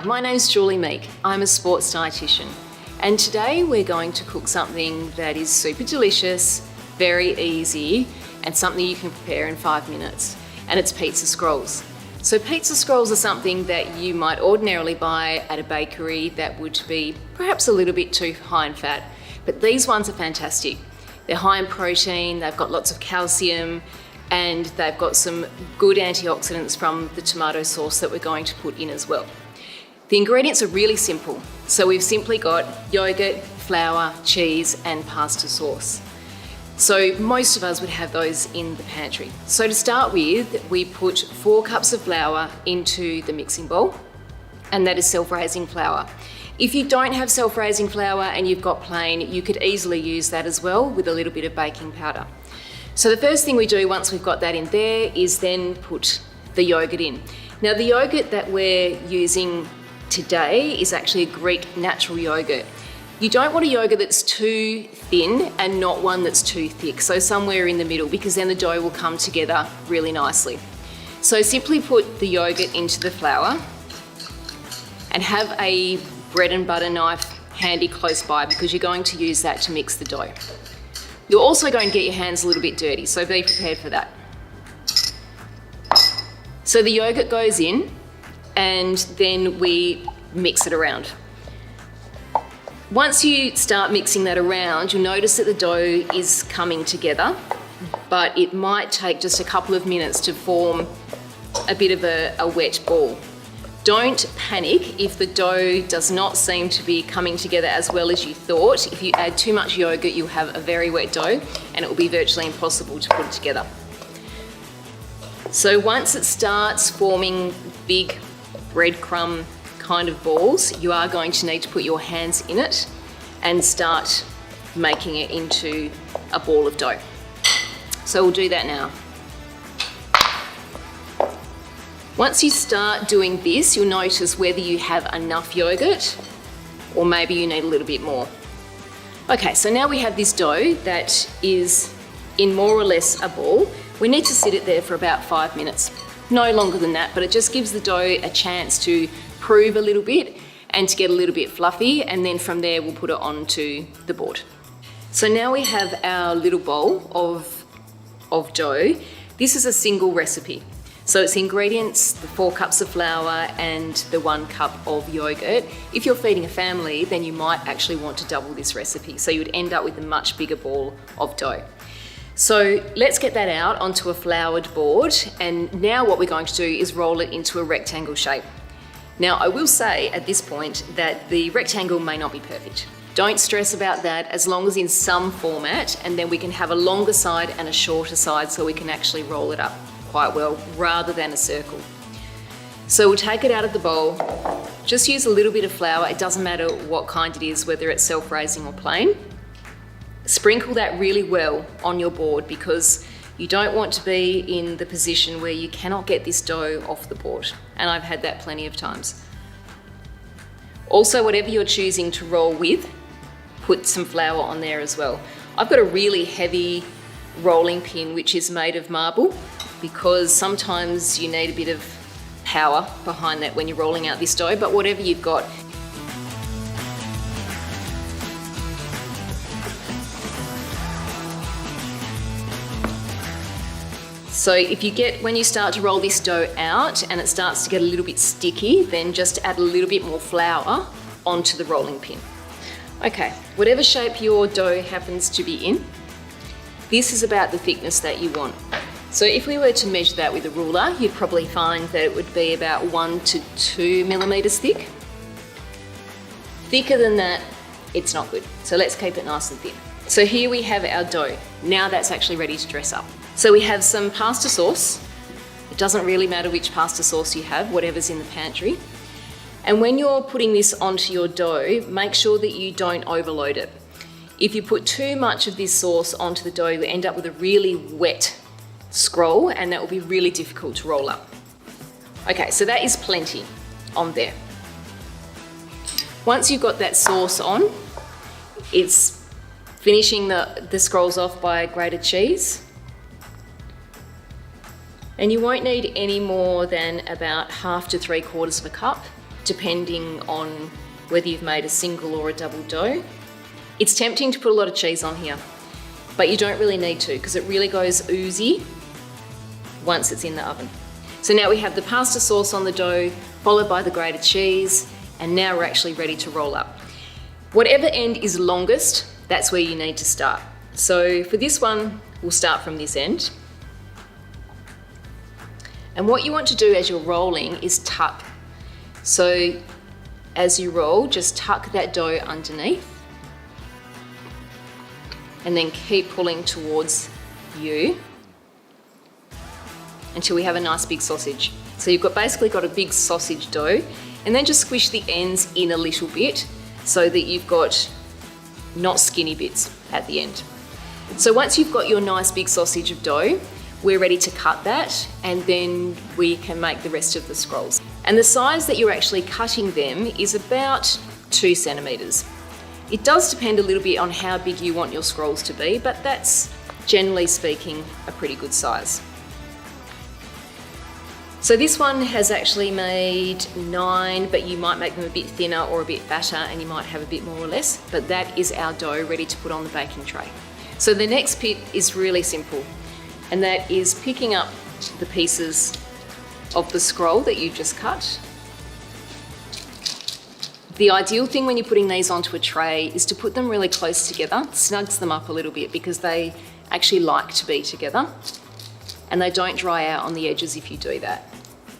Hi, my name's Julie Meek. I'm a sports dietitian, and today we're going to cook something that is super delicious, very easy, and something you can prepare in 5 minutes, and it's pizza scrolls. So pizza scrolls are something that you might ordinarily buy at a bakery that would be perhaps a little bit too high in fat, but these ones are fantastic. They're high in protein, they've got lots of calcium, and they've got some good antioxidants from the tomato sauce that we're going to put in as well. The ingredients are really simple. So we've simply got yogurt, flour, cheese, and pasta sauce. So most of us would have those in the pantry. So to start with, we put 4 cups of flour into the mixing bowl, and that is self-raising flour. If you don't have self-raising flour and you've got plain, you could easily use that as well with a little bit of baking powder. So the first thing we do once we've got that in there is then put the yogurt in. Now the yogurt that we're using today is actually a Greek natural yogurt. You don't want a yogurt that's too thin and not one that's too thick, so somewhere in the middle, because then the dough will come together really nicely. So simply put the yogurt into the flour and have a bread and butter knife handy close by, because you're going to use that to mix the dough. You're also going to get your hands a little bit dirty, so be prepared for that. So the yogurt goes in, and then we mix it around. Once you start mixing that around, you'll notice that the dough is coming together, but it might take just a couple of minutes to form a bit of a wet ball. Don't panic if the dough does not seem to be coming together as well as you thought. If you add too much yogurt, you'll have a very wet dough and it will be virtually impossible to put it together. So once it starts forming big breadcrumb kind of balls, you are going to need to put your hands in it and start making it into a ball of dough. So we'll do that now. Once you start doing this, you'll notice whether you have enough yogurt or maybe you need a little bit more. Okay, so now we have this dough that is in more or less a ball. We need to sit it there for about 5 minutes. No longer than that, but it just gives the dough a chance to prove a little bit and to get a little bit fluffy, and then from there we'll put it onto the board. So now we have our little bowl of dough. This is a single recipe. So it's ingredients, the 4 cups of flour and the 1 cup of yogurt. If you're feeding a family, then you might actually want to double this recipe. So you would end up with a much bigger ball of dough. So let's get that out onto a floured board, and now what we're going to do is roll it into a rectangle shape. Now I will say at this point that the rectangle may not be perfect. Don't stress about that, as long as in some format, and then we can have a longer side and a shorter side so we can actually roll it up quite well rather than a circle. So we'll take it out of the bowl, just use a little bit of flour, it doesn't matter what kind it is, whether it's self-raising or plain. Sprinkle that really well on your board, because you don't want to be in the position where you cannot get this dough off the board, and I've had that plenty of times. Also, whatever you're choosing to roll with, put some flour on there as well. I've got a really heavy rolling pin which is made of marble, because sometimes you need a bit of power behind that when you're rolling out this dough, but whatever you've got. So when you start to roll this dough out and it starts to get a little bit sticky, then just add a little bit more flour onto the rolling pin. Okay, whatever shape your dough happens to be in, this is about the thickness that you want. So if we were to measure that with a ruler, you'd probably find that it would be about 1 to 2 millimeters thick. Thicker than that, it's not good. So let's keep it nice and thin. So here we have our dough. Now that's actually ready to dress up. So we have some pasta sauce. It doesn't really matter which pasta sauce you have, whatever's in the pantry. And when you're putting this onto your dough, make sure that you don't overload it. If you put too much of this sauce onto the dough, you end up with a really wet scroll, and that will be really difficult to roll up. Okay, so that is plenty on there. Once you've got that sauce on, it's finishing the scrolls off by grated cheese. And you won't need any more than about 1/2 to 3/4 of a cup depending on whether you've made a single or a double dough. It's tempting to put a lot of cheese on here, but you don't really need to because it really goes oozy once it's in the oven. So now we have the pasta sauce on the dough, followed by the grated cheese, and now we're actually ready to roll up. Whatever end is longest, that's where you need to start. So for this one, we'll start from this end. And what you want to do as you're rolling is tuck. So as you roll, just tuck that dough underneath and then keep pulling towards you until we have a nice big sausage. So you've basically got a big sausage dough, and then just squish the ends in a little bit so that you've got not skinny bits at the end. So once you've got your nice big sausage of dough, we're ready to cut that, and then we can make the rest of the scrolls. And the size that you're actually cutting them is about 2 centimeters. It does depend a little bit on how big you want your scrolls to be, but that's generally speaking a pretty good size. So this one has actually made 9, but you might make them a bit thinner or a bit fatter, and you might have a bit more or less, but that is our dough ready to put on the baking tray. So the next bit is really simple, and that is picking up the pieces of the scroll that you've just cut. The ideal thing when you're putting these onto a tray is to put them really close together, snugs them up a little bit because they actually like to be together, and they don't dry out on the edges if you do that.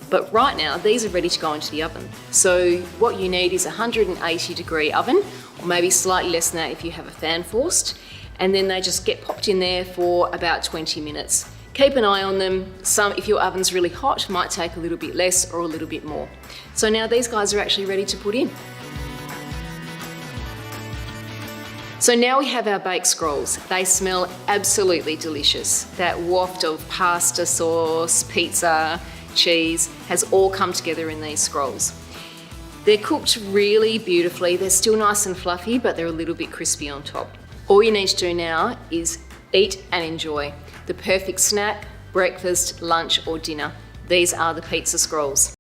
But right now, these are ready to go into the oven. So what you need is a 180-degree oven, or maybe slightly less than that if you have a fan forced, and then they just get popped in there for about 20 minutes. Keep an eye on them. Some, if your oven's really hot, might take a little bit less or a little bit more. So now these guys are actually ready to put in. So now we have our baked scrolls. They smell absolutely delicious. That waft of pasta sauce, pizza, cheese has all come together in these scrolls. They're cooked really beautifully. They're still nice and fluffy, but they're a little bit crispy on top. All you need to do now is eat and enjoy. The perfect snack, breakfast, lunch, or dinner. These are the pizza scrolls.